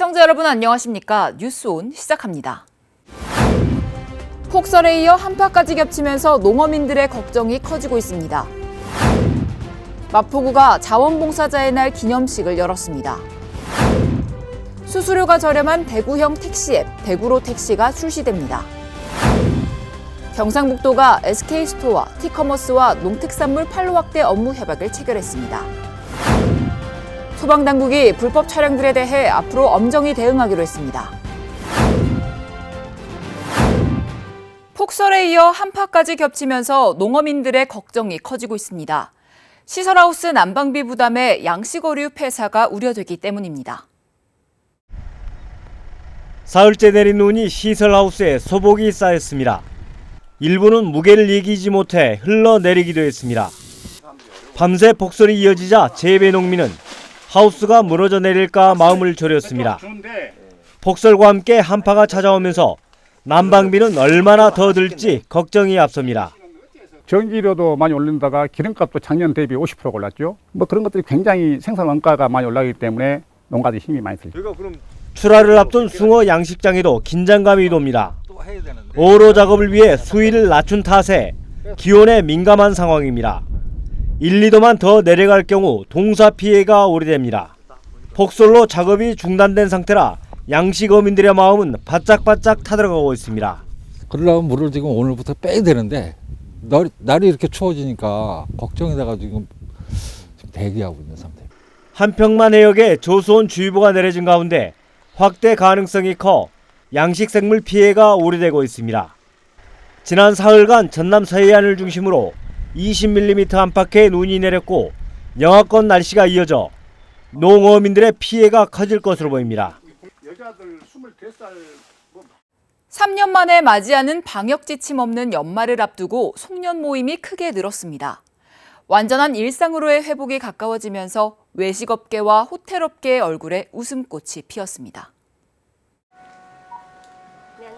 시청자 여러분 안녕하십니까? 뉴스온 시작합니다. 폭설에 이어 한파까지 겹치면서 농어민들의 걱정이 커지고 있습니다. 마포구가 자원봉사자의 날 기념식을 열었습니다. 수수료가 저렴한 대구형 택시 앱 대구로 택시가 출시됩니다. 경상북도가 SK스토어, 티커머스와 농특산물 판로 확대 업무 협약을 체결했습니다. 소방당국이 불법 촬영들에 대해 앞으로 엄정히 대응하기로 했습니다. 폭설에 이어 한파까지 겹치면서 농어민들의 걱정이 커지고 있습니다. 시설하우스 난방비 부담에 양식어류 폐사가 우려되기 때문입니다. 사흘째 내린 눈이 시설하우스에 소복이 쌓였습니다. 일부는 무게를 이기지 못해 흘러내리기도 했습니다. 밤새 폭설이 이어지자 재배 농민은 하우스가 무너져 내릴까 마음을 졸였습니다. 폭설과 함께 한파가 찾아오면서 난방비는 얼마나 더 들지 걱정이 앞섭니다. 전기료도 많이 올린다가 기름값도 작년 대비 50% 올랐죠. 그런 것들이 굉장히 생산 원가가 많이 올라가기 때문에 농가들이 힘이 많이 들죠. 출하를 앞둔 숭어 양식장에도 긴장감이 돕니다. 오로 작업을 위해 수위를 낮춘 탓에 기온에 민감한 상황입니다. 1, 2도만 더 내려갈 경우 동사 피해가 오래됩니다. 폭설로 작업이 중단된 상태라 양식어민들의 마음은 바짝바짝 타들어가고 있습니다. 그러려면 물을 지금 오늘부터 빼야 되는데 날이 이렇게 추워지니까 걱정이 돼가지고 지금 대기하고 있는 상태입니다. 한평만 해역에 조수온 주의보가 내려진 가운데 확대 가능성이 커 양식생물 피해가 우려되고 있습니다. 지난 사흘간 전남 서해안을 중심으로 20mm 안팎의 눈이 내렸고 영하권 날씨가 이어져 농어민들의 피해가 커질 것으로 보입니다. 3년 만에 맞이하는 방역 지침 없는 연말을 앞두고 송년 모임이 크게 늘었습니다. 완전한 일상으로의 회복이 가까워지면서 외식업계와 호텔업계의 얼굴에 웃음꽃이 피었습니다.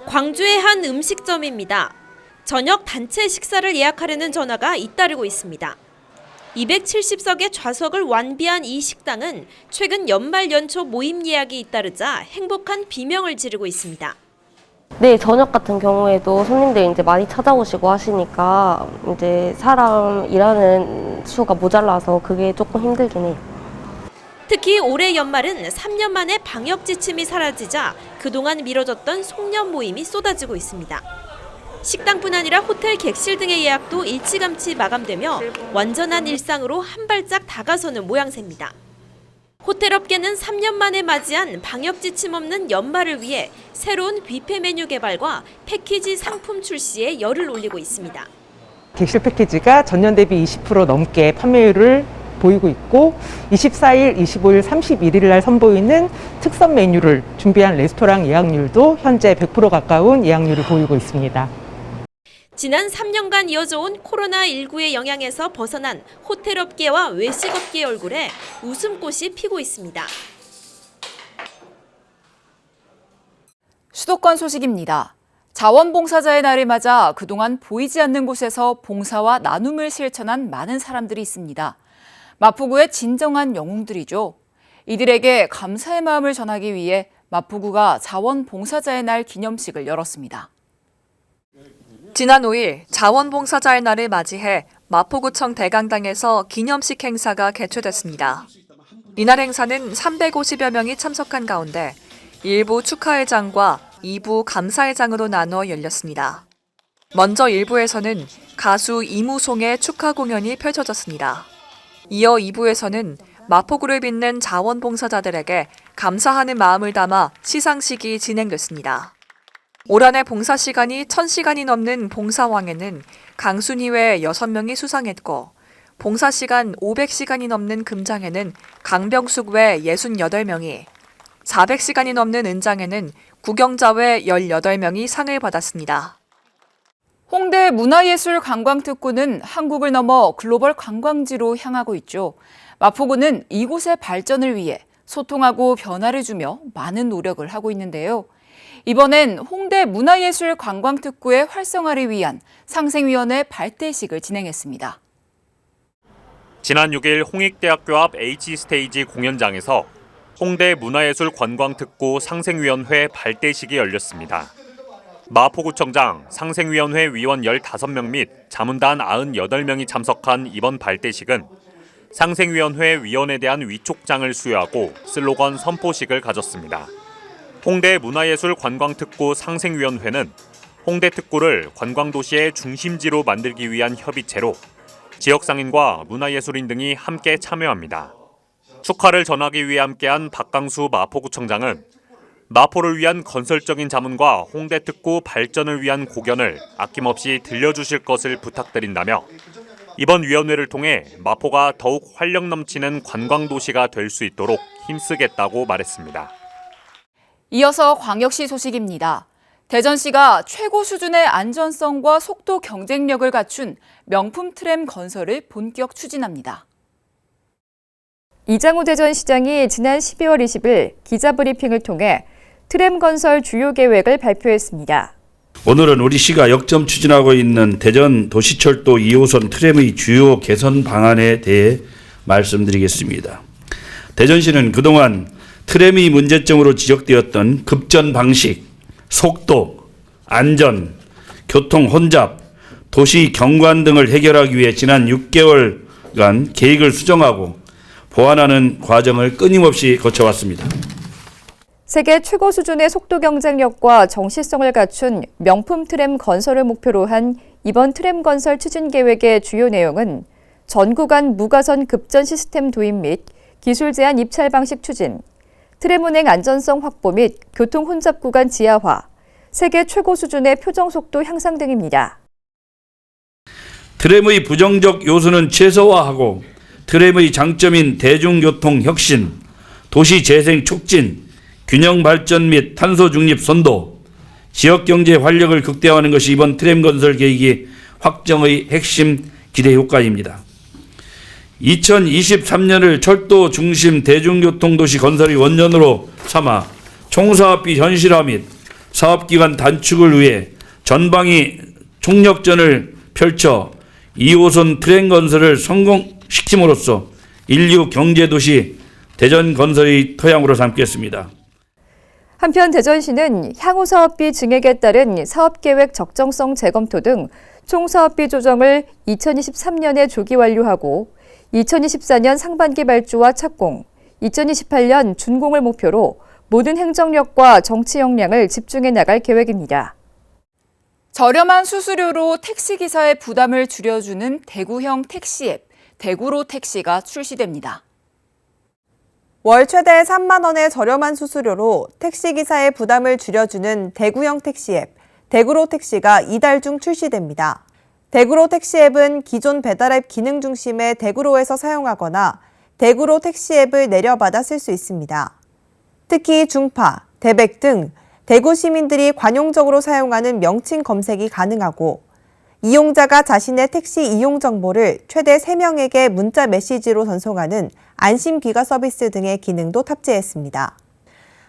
광주의 한 음식점입니다. 저녁 단체 식사를 예약하려는 전화가 잇따르고 있습니다. 270석의 좌석을 완비한 이 식당은 최근 연말 연초 모임 예약이 잇따르자 행복한 비명을 지르고 있습니다. 네, 저녁 같은 경우에도 손님들이 이제 많이 찾아오시고 하시니까 이제 사람 일하는 수가 모자라서 그게 조금 힘들긴 해요. 특히 올해 연말은 3년 만에 방역 지침이 사라지자 그동안 미뤄졌던 송년 모임이 쏟아지고 있습니다. 식당뿐 아니라 호텔 객실 등의 예약도 일찌감치 마감되며 완전한 일상으로 한 발짝 다가서는 모양새입니다. 호텔업계는 3년 만에 맞이한 방역 지침 없는 연말을 위해 새로운 뷔페 메뉴 개발과 패키지 상품 출시에 열을 올리고 있습니다. 객실 패키지가 전년 대비 20% 넘게 판매율을 보이고 있고 24일, 25일, 31일 날 선보이는 특선 메뉴를 준비한 레스토랑 예약률도 현재 100% 가까운 예약률을 보이고 있습니다. 지난 3년간 이어져온 코로나19의 영향에서 벗어난 호텔업계와 외식업계의 얼굴에 웃음꽃이 피고 있습니다. 수도권 소식입니다. 자원봉사자의 날을 맞아 그동안 보이지 않는 곳에서 봉사와 나눔을 실천한 많은 사람들이 있습니다. 마포구의 진정한 영웅들이죠. 이들에게 감사의 마음을 전하기 위해 마포구가 자원봉사자의 날 기념식을 열었습니다. 지난 5일 자원봉사자의 날을 맞이해 마포구청 대강당에서 기념식 행사가 개최됐습니다. 이날 행사는 350여 명이 참석한 가운데 1부 축하회장과 2부 감사회장으로 나눠 열렸습니다. 먼저 1부에서는 가수 이무송의 축하 공연이 펼쳐졌습니다. 이어 2부에서는 마포구를 빛낸 자원봉사자들에게 감사하는 마음을 담아 시상식이 진행됐습니다. 올 한해 봉사 시간이 1000시간이 넘는 봉사왕에는 강순희 외 6명이 수상했고 봉사 시간 500시간이 넘는 금장에는 강병숙 외 68명이 400시간이 넘는 은장에는 구경자 외 18명이 상을 받았습니다. 홍대 문화예술관광특구는 한국을 넘어 글로벌 관광지로 향하고 있죠. 마포구는 이곳의 발전을 위해 소통하고 변화를 주며 많은 노력을 하고 있는데요. 이번엔 홍대 문화예술관광특구의 활성화를 위한 상생위원회 발대식을 진행했습니다. 지난 6일 홍익대학교 앞 H스테이지 공연장에서 홍대 문화예술관광특구 상생위원회 발대식이 열렸습니다. 마포구청장, 상생위원회 위원 15명 및 자문단 98명이 참석한 이번 발대식은 상생위원회 위원에 대한 위촉장을 수여하고 슬로건 선포식을 가졌습니다. 홍대 문화예술관광특구 상생위원회는 홍대 특구를 관광도시의 중심지로 만들기 위한 협의체로 지역상인과 문화예술인 등이 함께 참여합니다. 축하를 전하기 위해 함께한 박강수 마포구청장은 마포를 위한 건설적인 자문과 홍대 특구 발전을 위한 고견을 아낌없이 들려주실 것을 부탁드린다며 이번 위원회를 통해 마포가 더욱 활력 넘치는 관광도시가 될 수 있도록 힘쓰겠다고 말했습니다. 이어서 광역시 소식입니다. 대전시가 최고 수준의 안전성과 속도 경쟁력을 갖춘 명품 트램 건설을 본격 추진합니다. 이장우 대전시장이 지난 12월 20일 기자브리핑을 통해 트램 건설 주요 계획을 발표했습니다. 오늘은 우리 시가 역점 추진하고 있는 대전 도시철도 2호선 트램의 주요 개선 방안에 대해 말씀드리겠습니다. 대전시는 그동안 트램이 문제점으로 지적되었던 급전 방식, 속도, 안전, 교통 혼잡, 도시 경관 등을 해결하기 위해 지난 6개월간 계획을 수정하고 보완하는 과정을 끊임없이 거쳐왔습니다. 세계 최고 수준의 속도 경쟁력과 정시성을 갖춘 명품 트램 건설을 목표로 한 이번 트램 건설 추진 계획의 주요 내용은 전 구간 무가선 급전 시스템 도입 및 기술 제한 입찰 방식 추진, 트램 운행 안전성 확보 및 교통 혼잡 구간 지하화, 세계 최고 수준의 표정 속도 향상 등입니다. 트램의 부정적 요소는 최소화하고 트램의 장점인 대중교통 혁신, 도시 재생 촉진, 균형 발전 및 탄소 중립 선도, 지역경제 활력을 극대화하는 것이 이번 트램 건설 계획의 확정의 핵심 기대 효과입니다. 2023년을 철도 중심 대중교통도시 건설의 원년으로 삼아 총사업비 현실화 및 사업기간 단축을 위해 전방위 총력전을 펼쳐 2호선 트램 건설을 성공시킴으로써 인류 경제도시 대전 건설의 토양으로 삼겠습니다. 한편 대전시는 향후 사업비 증액에 따른 사업계획 적정성 재검토 등 총사업비 조정을 2023년에 조기 완료하고 2024년 상반기 발주와 착공, 2028년 준공을 목표로 모든 행정력과 정치 역량을 집중해 나갈 계획입니다. 저렴한 수수료로 택시기사의 부담을 줄여주는 대구형 택시 앱, 대구로 택시가 출시됩니다. 월 최대 3만 원의 저렴한 수수료로 택시기사의 부담을 줄여주는 대구형 택시 앱, 대구로 택시가 이달 중 출시됩니다. 대구로 택시 앱은 기존 배달앱 기능 중심의 대구로에서 사용하거나 대구로 택시 앱을 내려받아 쓸 수 있습니다. 특히 중파, 대백 등 대구 시민들이 관용적으로 사용하는 명칭 검색이 가능하고 이용자가 자신의 택시 이용 정보를 최대 3명에게 문자 메시지로 전송하는 안심 귀가 서비스 등의 기능도 탑재했습니다.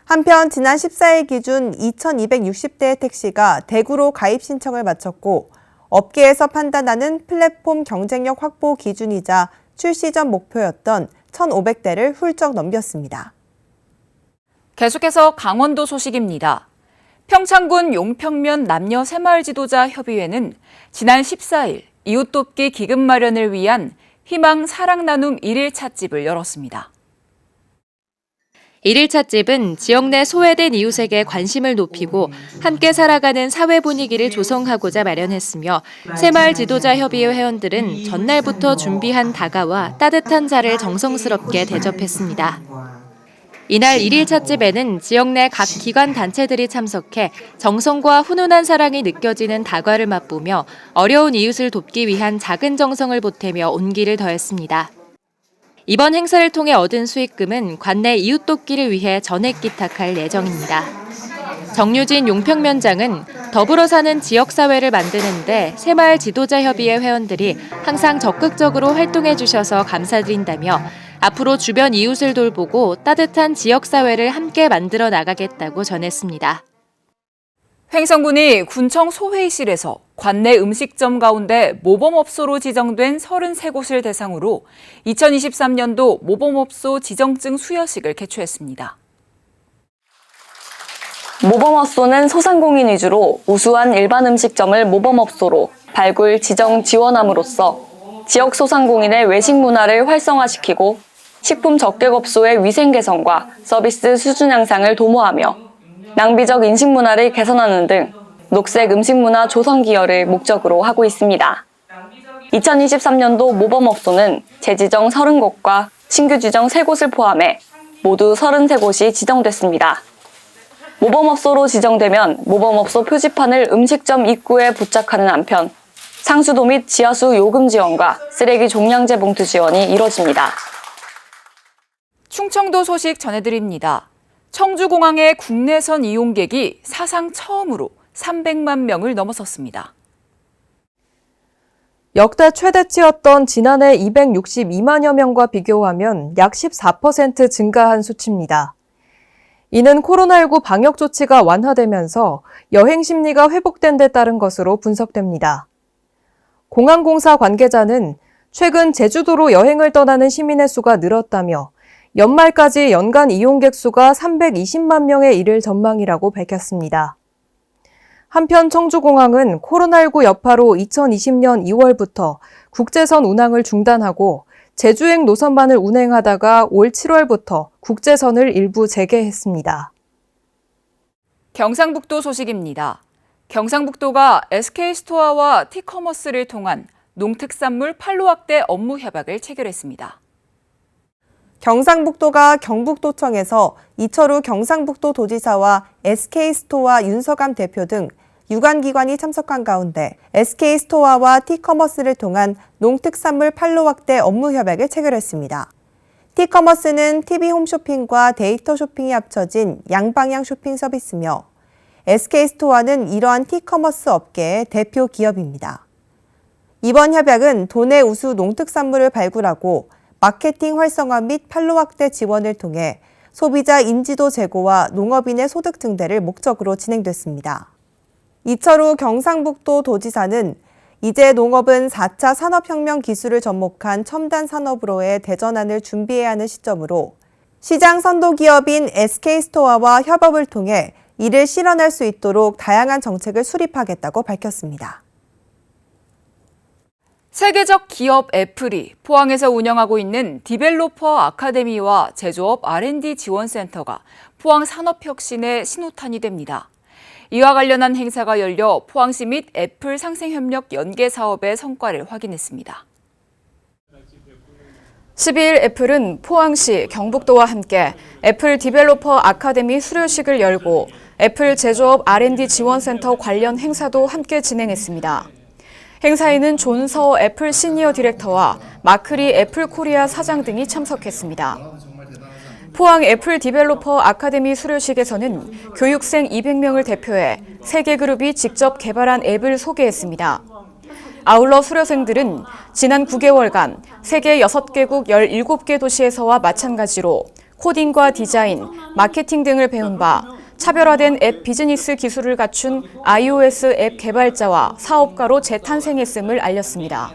한편 지난 14일 기준 2,260대의 택시가 대구로 가입 신청을 마쳤고 업계에서 판단하는 플랫폼 경쟁력 확보 기준이자 출시 전 목표였던 1,500대를 훌쩍 넘겼습니다. 계속해서 강원도 소식입니다. 평창군 용평면 남녀 새마을 지도자 협의회는 지난 14일 이웃 돕기 기금 마련을 위한 희망 사랑 나눔 1일 찻집을 열었습니다. 1일 찻집은 지역 내 소외된 이웃에게 관심을 높이고 함께 살아가는 사회 분위기를 조성하고자 마련했으며 새마을 지도자 협의회 회원들은 전날부터 준비한 다가와 따뜻한 차를 정성스럽게 대접했습니다. 이날 1일 찻집에는 지역 내 각 기관 단체들이 참석해 정성과 훈훈한 사랑이 느껴지는 다과를 맛보며 어려운 이웃을 돕기 위한 작은 정성을 보태며 온기를 더했습니다. 이번 행사를 통해 얻은 수익금은 관내 이웃 돕기를 위해 전액 기탁할 예정입니다. 정유진 용평면장은 더불어 사는 지역사회를 만드는데 새마을 지도자협의회 회원들이 항상 적극적으로 활동해 주셔서 감사드린다며 앞으로 주변 이웃을 돌보고 따뜻한 지역사회를 함께 만들어 나가겠다고 전했습니다. 횡성군이 군청 소회의실에서 관내 음식점 가운데 모범업소로 지정된 33곳을 대상으로 2023년도 모범업소 지정증 수여식을 개최했습니다. 모범업소는 소상공인 위주로 우수한 일반 음식점을 모범업소로 발굴, 지정, 지원함으로써 지역 소상공인의 외식 문화를 활성화시키고 식품 적객업소의 위생 개선과 서비스 수준 향상을 도모하며 낭비적 인식 문화를 개선하는 등 녹색 음식 문화 조성 기여를 목적으로 하고 있습니다. 2023년도 모범업소는 재지정 30곳과 신규 지정 3곳을 포함해 모두 33곳이 지정됐습니다. 모범업소로 지정되면 모범업소 표지판을 음식점 입구에 부착하는 한편 상수도 및 지하수 요금 지원과 쓰레기 종량제 봉투 지원이 이뤄집니다. 충청도 소식 전해드립니다. 청주공항의 국내선 이용객이 사상 처음으로 300만 명을 넘어섰습니다. 역대 최대치였던 지난해 262만여 명과 비교하면 약 14% 증가한 수치입니다. 이는 코로나19 방역 조치가 완화되면서 여행 심리가 회복된 데 따른 것으로 분석됩니다. 공항공사 관계자는 최근 제주도로 여행을 떠나는 시민의 수가 늘었다며 연말까지 연간 이용객 수가 320만 명에 이를 전망이라고 밝혔습니다. 한편 청주공항은 코로나19 여파로 2020년 2월부터 국제선 운항을 중단하고 제주행 노선만을 운행하다가 올 7월부터 국제선을 일부 재개했습니다. 경상북도 소식입니다. 경상북도가 SK스토어와 티커머스를 통한 농특산물 판로 확대 업무 협약을 체결했습니다. 경상북도가 경북도청에서 이철우 경상북도 도지사와 SK스토어 윤서감 대표 등 유관기관이 참석한 가운데 SK스토어와 티커머스를 통한 농특산물 판로 확대 업무 협약을 체결했습니다. 티커머스는 TV 홈쇼핑과 데이터 쇼핑이 합쳐진 양방향 쇼핑 서비스며 SK스토어는 이러한 티커머스 업계의 대표 기업입니다. 이번 협약은 도내 우수 농특산물을 발굴하고 마케팅 활성화 및 판로 확대 지원을 통해 소비자 인지도 제고와 농업인의 소득 증대를 목적으로 진행됐습니다. 이철우 경상북도 도지사는 이제 농업은 4차 산업혁명 기술을 접목한 첨단 산업으로의 대전환을 준비해야 하는 시점으로 시장 선도 기업인 SK스토어와 협업을 통해 이를 실현할 수 있도록 다양한 정책을 수립하겠다고 밝혔습니다. 세계적 기업 애플이 포항에서 운영하고 있는 디벨로퍼 아카데미와 제조업 R&D 지원센터가 포항 산업혁신의 신호탄이 됩니다. 이와 관련한 행사가 열려 포항시 및 애플 상생협력 연계 사업의 성과를 확인했습니다. 12일 애플은 포항시, 경북도와 함께 애플 디벨로퍼 아카데미 수료식을 열고 애플 제조업 R&D 지원센터 관련 행사도 함께 진행했습니다. 행사에는 존서 애플 시니어 디렉터와 마크리 애플 코리아 사장 등이 참석했습니다. 포항 애플 디벨로퍼 아카데미 수료식에서는 교육생 200명을 대표해 세계 그룹이 직접 개발한 앱을 소개했습니다. 아울러 수료생들은 지난 9개월간 세계 6개국 17개 도시에서와 마찬가지로 코딩과 디자인, 마케팅 등을 배운 바 차별화된 앱 비즈니스 기술을 갖춘 iOS 앱 개발자와 사업가로 재탄생했음을 알렸습니다.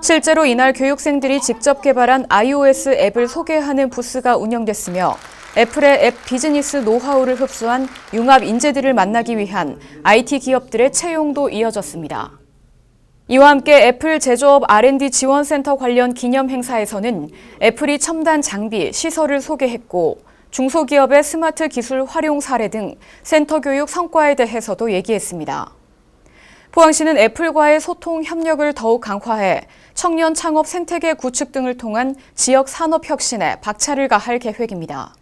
실제로 이날 교육생들이 직접 개발한 iOS 앱을 소개하는 부스가 운영됐으며 애플의 앱 비즈니스 노하우를 흡수한 융합 인재들을 만나기 위한 IT 기업들의 채용도 이어졌습니다. 이와 함께 애플 제조업 R&D 지원센터 관련 기념 행사에서는 애플이 첨단 장비, 시설을 소개했고 중소기업의 스마트 기술 활용 사례 등 센터 교육 성과에 대해서도 얘기했습니다. 포항시는 애플과의 소통 협력을 더욱 강화해 청년 창업 생태계 구축 등을 통한 지역 산업 혁신에 박차를 가할 계획입니다.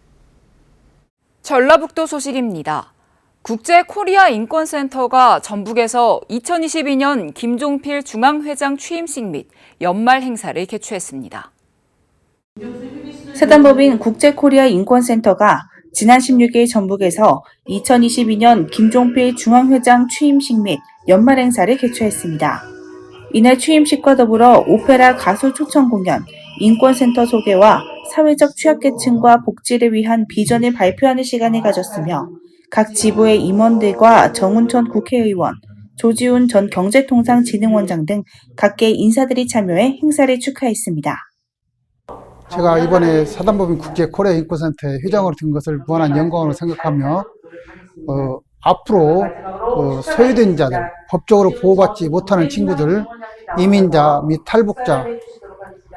전라북도 소식입니다. 국제 코리아 인권센터가 전북에서 2022년 김종필 중앙회장 취임식 및 연말 행사를 개최했습니다. 사단법인 국제코리아 인권센터가 지난 16일 전북에서 2022년 김종필 중앙회장 취임식 및 연말 행사를 개최했습니다. 이날 취임식과 더불어 오페라 가수 초청 공연, 인권센터 소개와 사회적 취약계층과 복지를 위한 비전을 발표하는 시간을 가졌으며 각 지부의 임원들과 정운천 국회의원, 조지훈 전 경제통상진흥원장 등 각계 인사들이 참여해 행사를 축하했습니다. 제가 이번에 사단법인 국제 코리아 인권센터의 회장으로 된 것을 무한한 영광으로 생각하며 앞으로 소외된 자들, 법적으로 보호받지 못하는 친구들, 이민자 및 탈북자,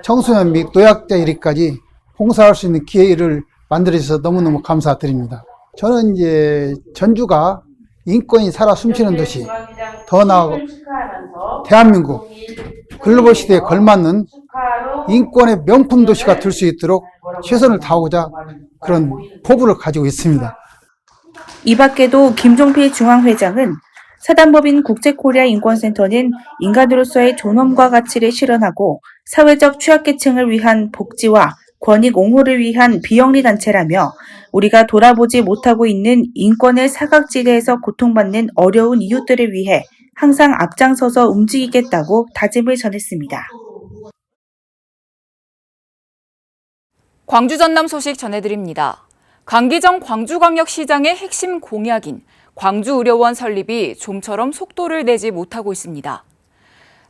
청소년 및 노약자 이르기까지 봉사할 수 있는 기회를 만들어주셔서 너무너무 감사드립니다. 저는 이제 전주가 인권이 살아 숨쉬는 도시, 더 나아가 대한민국 글로벌 시대에 걸맞는 인권의 명품 도시가 될 수 있도록 최선을 다하고자 그런 포부를 가지고 있습니다. 이 밖에도 김종필 중앙회장은 사단법인 국제코리아 인권센터는 인간으로서의 존엄과 가치를 실현하고 사회적 취약계층을 위한 복지와 권익 옹호를 위한 비영리 단체라며 우리가 돌아보지 못하고 있는 인권의 사각지대에서 고통받는 어려운 이웃들을 위해 항상 앞장서서 움직이겠다고 다짐을 전했습니다. 광주 전남 소식 전해드립니다. 강기정 광주광역시장의 핵심 공약인 광주의료원 설립이 좀처럼 속도를 내지 못하고 있습니다.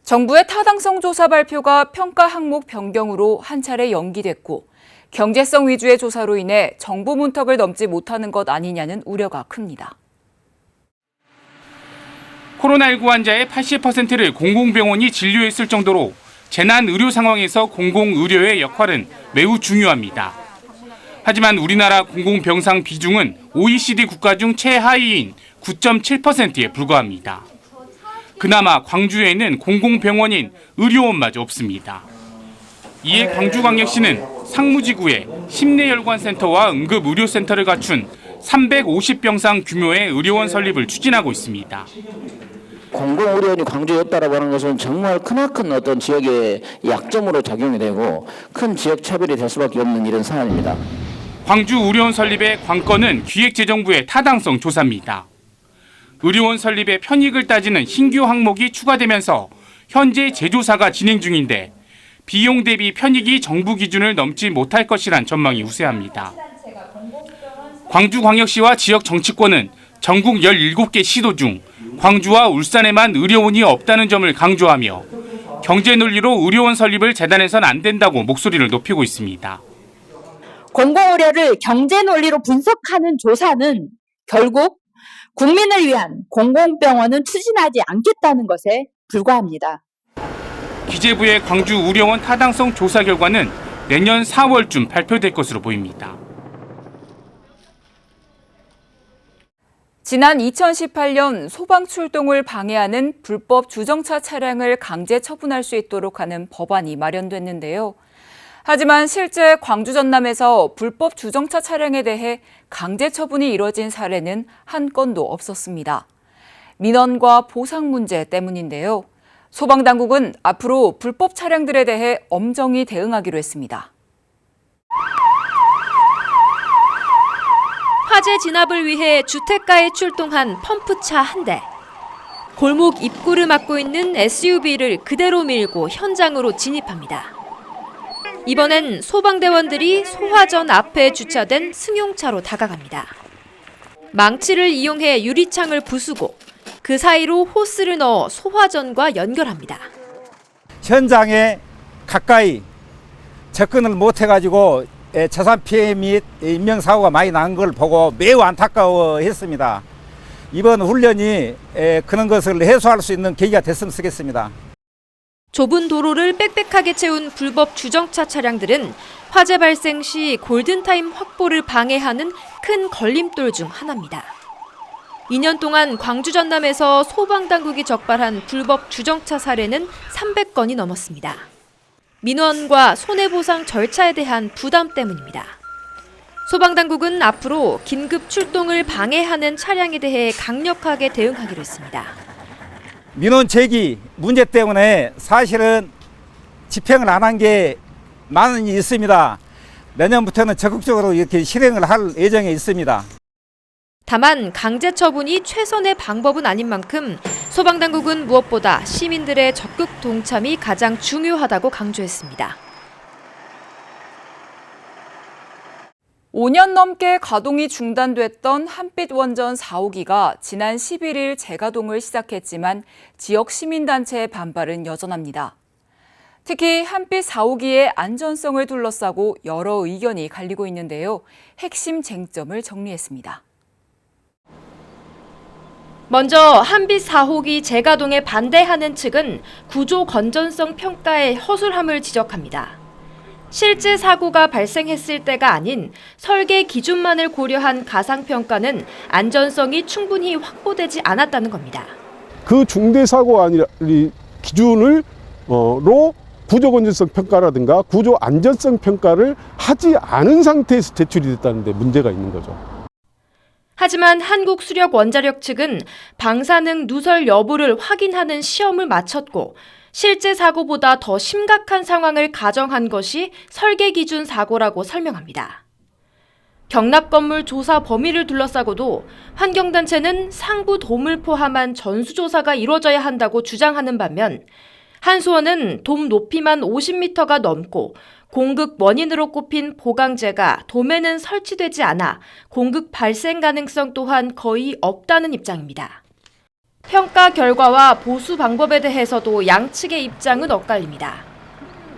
정부의 타당성 조사 발표가 평가 항목 변경으로 한 차례 연기됐고 경제성 위주의 조사로 인해 정부 문턱을 넘지 못하는 것 아니냐는 우려가 큽니다. 코로나19 환자의 80%를 공공병원이 진료했을 정도로 재난 의료 상황에서 공공의료의 역할은 매우 중요합니다. 하지만 우리나라 공공병상 비중은 OECD 국가 중 최하위인 9.7%에 불과합니다. 그나마 광주에는 공공병원인 의료원마저 없습니다. 이에 광주광역시는 상무지구에 심내혈관센터와 응급의료센터를 갖춘 350병상 규모의 의료원 설립을 추진하고 있습니다. 공공의료원이 광주에 없다라고 하는 것은 정말 크나큰 어떤 지역의 약점으로 작용이 되고 큰 지역 차별이 될 수밖에 없는 이런 사안입니다. 광주 의료원 설립의 관건은 기획재정부의 타당성 조사입니다. 의료원 설립의 편익을 따지는 신규 항목이 추가되면서 현재 재조사가 진행 중인데 비용 대비 편익이 정부 기준을 넘지 못할 것이란 전망이 우세합니다. 광주광역시와 지역 정치권은 전국 17개 시도 중 광주와 울산에만 의료원이 없다는 점을 강조하며 경제 논리로 의료원 설립을 재단해선 안 된다고 목소리를 높이고 있습니다. 공공의료를 경제 논리로 분석하는 조사는 결국 국민을 위한 공공병원은 추진하지 않겠다는 것에 불과합니다. 기재부의 광주 의료원 타당성 조사 결과는 내년 4월쯤 발표될 것으로 보입니다. 지난 2018년 소방 출동을 방해하는 불법 주정차 차량을 강제 처분할 수 있도록 하는 법안이 마련됐는데요. 하지만 실제 광주 전남에서 불법 주정차 차량에 대해 강제 처분이 이뤄진 사례는 한 건도 없었습니다. 민원과 보상 문제 때문인데요. 소방당국은 앞으로 불법 차량들에 대해 엄정히 대응하기로 했습니다. 화재 진압을 위해 주택가에 출동한 펌프차 한 대. 골목 입구를 막고 있는 SUV를 그대로 밀고 현장으로 진입합니다. 이번엔 소방대원들이 소화전 앞에 주차된 승용차로 다가갑니다. 망치를 이용해 유리창을 부수고 그 사이로 호스를 넣어 소화전과 연결합니다. 현장에 가까이 접근을 못해가지고 자산 피해 및 인명사고가 많이 난 걸 보고 매우 안타까워했습니다. 이번 훈련이 그런 것을 해소할 수 있는 계기가 됐으면 좋겠습니다. 좁은 도로를 빽빽하게 채운 불법 주정차 차량들은 화재 발생 시 골든타임 확보를 방해하는 큰 걸림돌 중 하나입니다. 2년 동안 광주 전남에서 소방당국이 적발한 불법 주정차 사례는 300건이 넘었습니다. 민원과 손해보상 절차에 대한 부담 때문입니다. 소방당국은 앞으로 긴급 출동을 방해하는 차량에 대해 강력하게 대응하기로 했습니다. 민원 제기 문제 때문에 사실은 집행을 안 한 게 많이 있습니다. 내년부터는 적극적으로 이렇게 실행을 할 예정에 있습니다. 다만 강제 처분이 최선의 방법은 아닌 만큼 소방당국은 무엇보다 시민들의 적극 동참이 가장 중요하다고 강조했습니다. 5년 넘게 가동이 중단됐던 한빛 원전 4호기가 지난 11일 재가동을 시작했지만 지역 시민단체의 반발은 여전합니다. 특히 한빛 4호기의 안전성을 둘러싸고 여러 의견이 갈리고 있는데요. 핵심 쟁점을 정리했습니다. 먼저 한빛 4호기 재가동에 반대하는 측은 구조 건전성 평가의 허술함을 지적합니다. 실제 사고가 발생했을 때가 아닌 설계 기준만을 고려한 가상평가는 안전성이 충분히 확보되지 않았다는 겁니다. 그 중대사고 기준으로 구조 건전성 평가라든가 구조 안전성 평가를 하지 않은 상태에서 제출이 됐다는 데 문제가 있는 거죠. 하지만 한국수력원자력 측은 방사능 누설 여부를 확인하는 시험을 마쳤고 실제 사고보다 더 심각한 상황을 가정한 것이 설계 기준 사고라고 설명합니다. 경납 건물 조사 범위를 둘러싸고도 환경단체는 상부 돔을 포함한 전수조사가 이루어져야 한다고 주장하는 반면 한수원은 돔 높이만 50m가 넘고 공극 원인으로 꼽힌 보강재가 돔에는 설치되지 않아 공극 발생 가능성 또한 거의 없다는 입장입니다. 평가 결과와 보수 방법에 대해서도 양측의 입장은 엇갈립니다.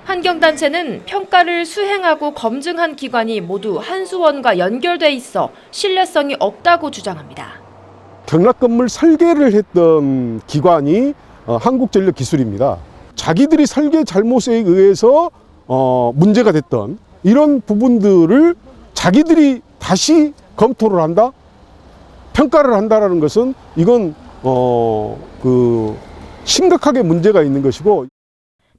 환경단체는 평가를 수행하고 검증한 기관이 모두 한수원과 연결돼 있어 신뢰성이 없다고 주장합니다. 경납 건물 설계를 했던 기관이 한국전력기술입니다. 자기들이 설계 잘못에 의해서 문제가 됐던 이런 부분들을 자기들이 다시 검토를 한다? 평가를 한다라는 것은 이건 심각하게 문제가 있는 것이고.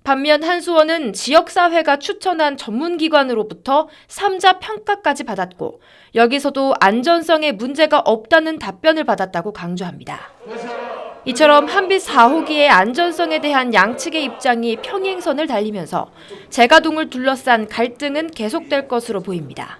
반면 한수원은 지역사회가 추천한 전문기관으로부터 3자 평가까지 받았고 여기서도 안전성에 문제가 없다는 답변을 받았다고 강조합니다. 이처럼 한빛 4호기의 안전성에 대한 양측의 입장이 평행선을 달리면서 재가동을 둘러싼 갈등은 계속될 것으로 보입니다.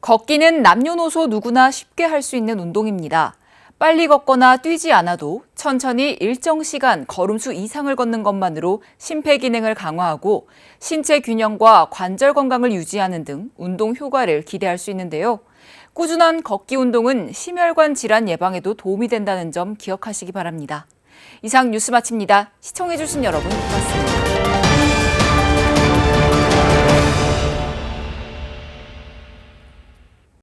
걷기는 남녀노소 누구나 쉽게 할 수 있는 운동입니다. 빨리 걷거나 뛰지 않아도 천천히 일정 시간 걸음수 이상을 걷는 것만으로 심폐기능을 강화하고 신체 균형과 관절 건강을 유지하는 등 운동 효과를 기대할 수 있는데요. 꾸준한 걷기 운동은 심혈관 질환 예방에도 도움이 된다는 점 기억하시기 바랍니다. 이상 뉴스 마칩니다. 시청해주신 여러분 고맙습니다.